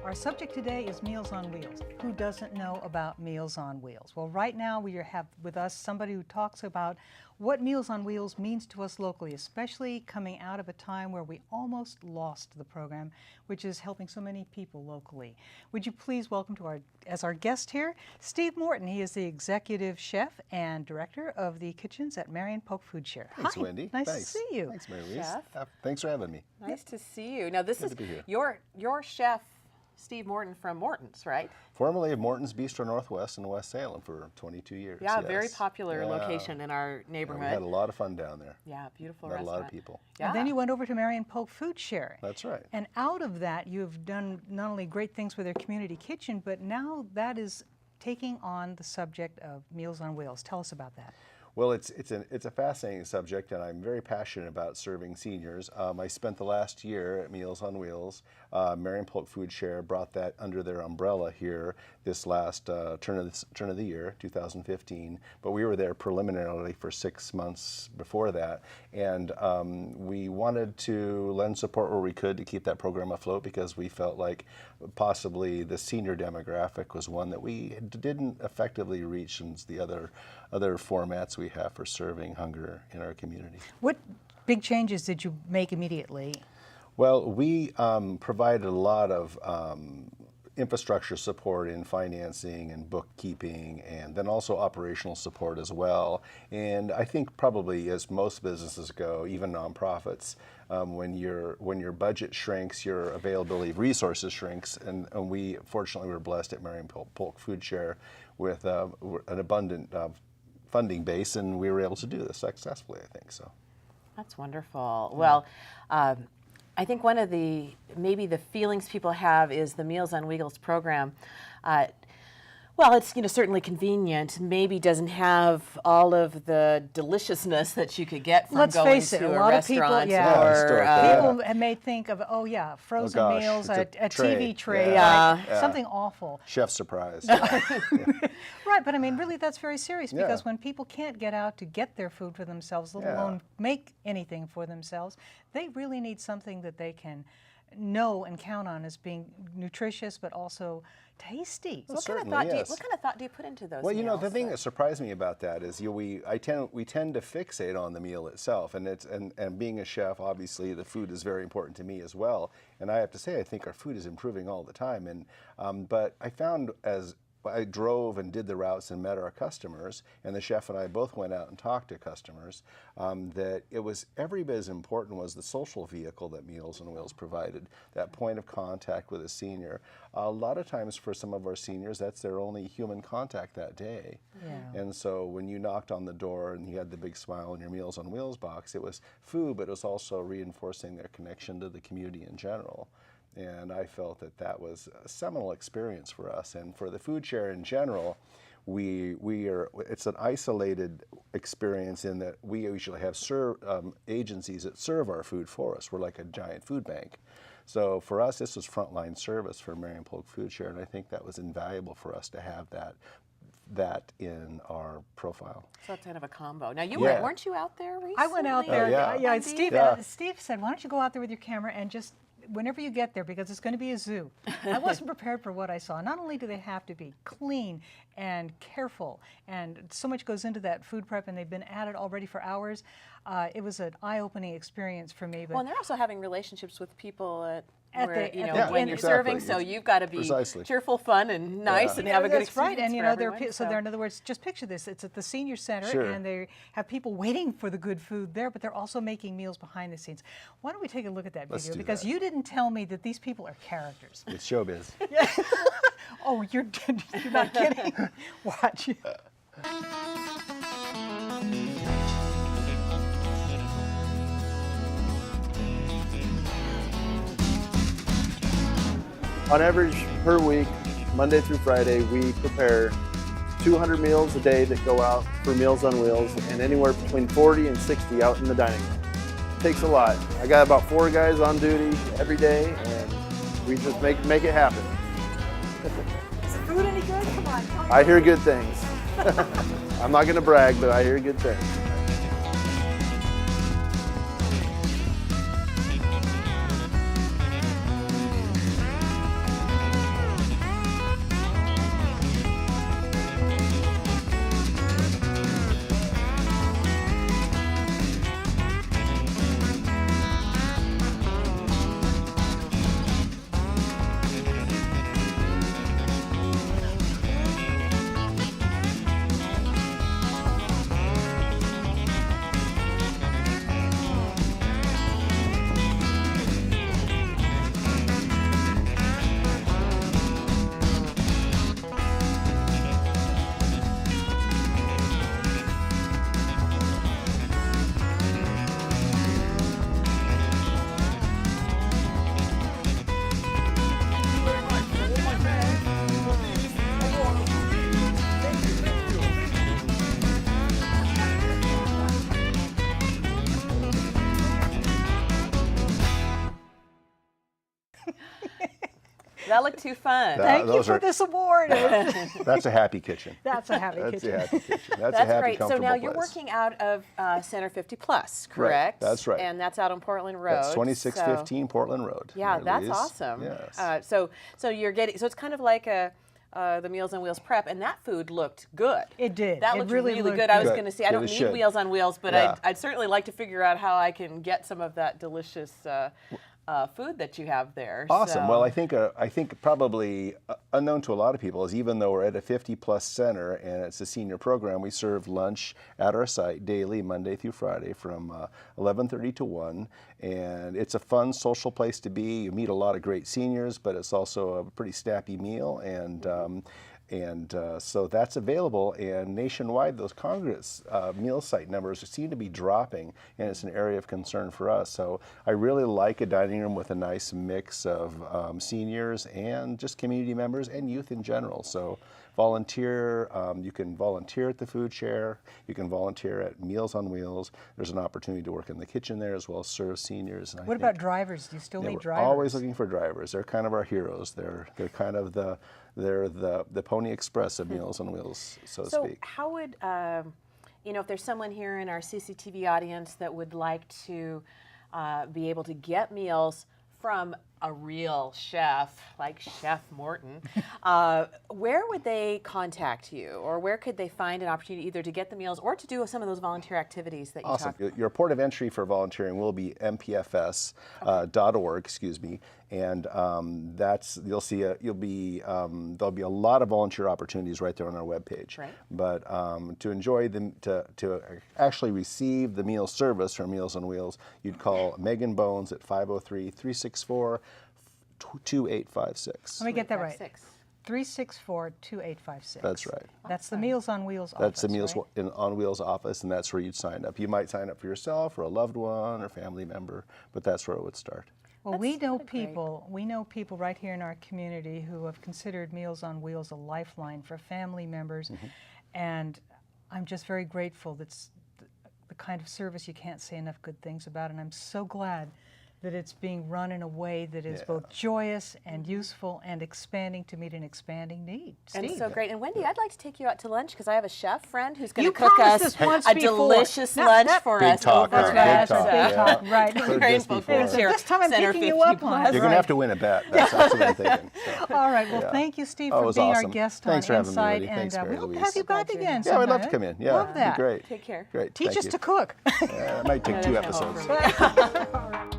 Our subject today is Meals on Wheels. Who doesn't know about Meals on Wheels? Well, right now we have with us somebody who talks about what Meals on Wheels means to us locally, especially coming out of a time where we almost lost the program, which is helping so many people locally. Would you please welcome to as our guest here, Steve Morton. He is the executive chef and director of the kitchens at Marion Polk Food Share. Thanks, Hi, Wendy. Nice Thanks. to see you. Thanks, Mary Louise. Chef. Thanks for having me. Nice to see you. Now this Good is to be here. your chef, Steve Morton from Morton's, right? Formerly of Morton's Bistro Northwest in West Salem for 22 years. Yeah, yes. very popular Yeah. location in our Yeah, neighborhood. we had a lot of fun down there. Yeah, beautiful Met restaurant. a lot of people. Yeah. And then you went over to Marion Polk Food Share. That's right. And out of that, you've done not only great things with their community kitchen, but now that is taking on the subject of Meals on Wheels. Tell us about that. Well, it's a fascinating subject, and I'm very passionate about serving seniors. I spent the last year at Meals on Wheels. Marion Polk Food Share brought that under their umbrella here this last turn of the year, 2015. But we were there preliminarily for 6 months before that, and we wanted to lend support where we could to keep that program afloat because we felt like possibly the senior demographic was one that we didn't effectively reach in the other formats we have for serving hunger in our community. What big changes did you make immediately? Well, we provided a lot of infrastructure support in financing and bookkeeping, and then also operational support as well. And I think probably as most businesses go, even nonprofits, when your budget shrinks, your availability of resources shrinks. And we fortunately were blessed at Marion Polk Food Share with an abundant funding base, and we were able to do this successfully, I think so. That's wonderful. Well, I think one of maybe the feelings people have is the Meals on Wheels program. Well, it's certainly convenient. Maybe doesn't have all of the deliciousness that you could get from Let's going face it, to a a lot of people, restaurant yeah. or historically, People may think of, oh yeah, frozen gosh, meals, it's a a tray. TV tray, Yeah. right? Something awful. Chef surprise. Right, but I mean, really, that's very serious because Yeah. when people can't get out to get their food for themselves, let Yeah. alone make anything for themselves, they really need something that they can know and count on as being nutritious, but also tasty. Well, what kind of certainly, yes. what kind of thought do you put into those Well, meals? the thing that surprised me about that is we tend to fixate on the meal itself, and being a chef, obviously the food is very important to me as well. And I have to say, I think our food is improving all the time. And but I found as I drove and did the routes and met our customers, and the chef and I both went out and talked to customers, that it was every bit as important was the social vehicle that Meals on Wheels provided, that point of contact with a senior. A lot of times for some of our seniors, that's their only human contact that day. Yeah. And so when you knocked on the door and you had the big smile in your Meals on Wheels box, it was food, but it was also reinforcing their connection to the community in general. And I felt that was a seminal experience for us. And for the food share in general, it's an isolated experience in that we usually have agencies that serve our food for us. We're like a giant food bank. So for us, this was frontline service for Marion Polk Food Share, and I think that was invaluable for us to have that in our profile. So it's kind of a combo. Now weren't you out there recently? I went out there. yeah. Steve, Yeah. Steve said, why don't you go out there with your camera and just, whenever you get there, because it's going to be a zoo. I wasn't prepared for what I saw. Not only do they have to be clean and careful, and so much goes into that food prep, and they've been at it already for hours. It was an eye-opening experience for me. But Well, and they're also having relationships with people At where, the- you at know, the when end. you're Exactly. serving, so you've got to be Precisely. cheerful, fun, and nice, and have a good That's right, experience and for they're everyone, so they're, in other words, just picture this: it's at the senior center, Sure. and they have people waiting for the good food there, but they're also making meals behind the scenes. Why don't we take a look at that Let's video? do Because that. you didn't tell me that these people are characters. It's showbiz. Oh, you're not kidding. Watch. On average, per week, Monday through Friday, we prepare 200 meals a day that go out for Meals on Wheels, and anywhere between 40 and 60 out in the dining room. It takes a lot. I got about 4 guys on duty every day, and we just make it happen. Is the food any good? Come on. Tell me. I hear good things. I'm not going to brag, but I hear good things. That looked too fun. Thank you those for are- this award. That's a happy kitchen. That's a happy That's kitchen. a happy kitchen. That's a That's happy, great. So comfortable now you're place. working out of Center 50 Plus, correct? That's right. And that's out on Portland Road. That's 2615 Portland Road. Yeah, Mary that's Louise. awesome. Yes. So you're getting, so it's kind of like the Meals on Wheels prep, and that food looked good. It did. That It looked really really looked good. I was good. going to say, I It don't need should. Wheels on Wheels, but Yeah. I'd certainly like to figure out how I can get some of that delicious food that you have there. Awesome. So- Well, I think probably unknown to a lot of people is even though we're at a 50-plus center and it's a senior program, we serve lunch at our site daily, Monday through Friday, from 11:30 to 1. And it's a fun social place to be. You meet a lot of great seniors, but it's also a pretty snappy meal. And so that's available, and nationwide those Congress meal site numbers seem to be dropping, and it's an area of concern for us. So I really like a dining room with a nice mix of seniors and just community members and youth in general. So volunteer, you can volunteer at the food share, you can volunteer at Meals on Wheels. There's an opportunity to work in the kitchen there as well as serve seniors. And What about drivers? Do you still need we're drivers? always looking for drivers. They're kind of our heroes. They're kind of the Pony Express of Meals on Wheels, so to So speak. how would, if there's someone here in our CCTV audience that would like to be able to get meals from a real chef, like Chef Morton, where would they contact you, or where could they find an opportunity either to get the meals or to do some of those volunteer activities that you Awesome. talked about? Your port of entry for volunteering will be mpfs.org, and you'll see there'll be a lot of volunteer opportunities right there on our webpage. Right. But to enjoy them, to actually receive the meal service from Meals on Wheels, you'd call Megan Bones at 503-364-2856. Let me get that right. 6. 364-2856. That's right. That's the Meals on Wheels office. That's the Meals right? on Wheels office, and that's where you'd sign up. You might sign up for yourself or a loved one or family member, but that's where it would start. Well, we know kinda great. people right here in our community who have considered Meals on Wheels a lifeline for family members, and I'm just very grateful. That's the kind of service you can't say enough good things about, and I'm so glad that it's being run in a way that is both joyous and useful and expanding to meet an expanding need. And Steve. so great. And Wendy, I'd like to take you out to lunch because I have a chef friend who's going You to cook promised us us once a before. delicious No, lunch that- for Big us. talker, over big at, talk, Big talk, right. Heard Great this before. So this time I'm Center picking you 50 up on plus. it. You're going Right. to have to win a bet. That's what I'm thinking. So. All right. Well, Yeah. thank you, Steve, Oh, it for was being awesome. our guest Thanks on for having me, InSight, Wendy. and Thanks, Mary we hope to Louise. have you back Glad you're again. here. Yeah, we'd love to someday. come in. Yeah, Love it'd that. be great. Take care. Great. Teach Thank us you. to cook. It might take No, 2 there's no episodes. hope for me. All right.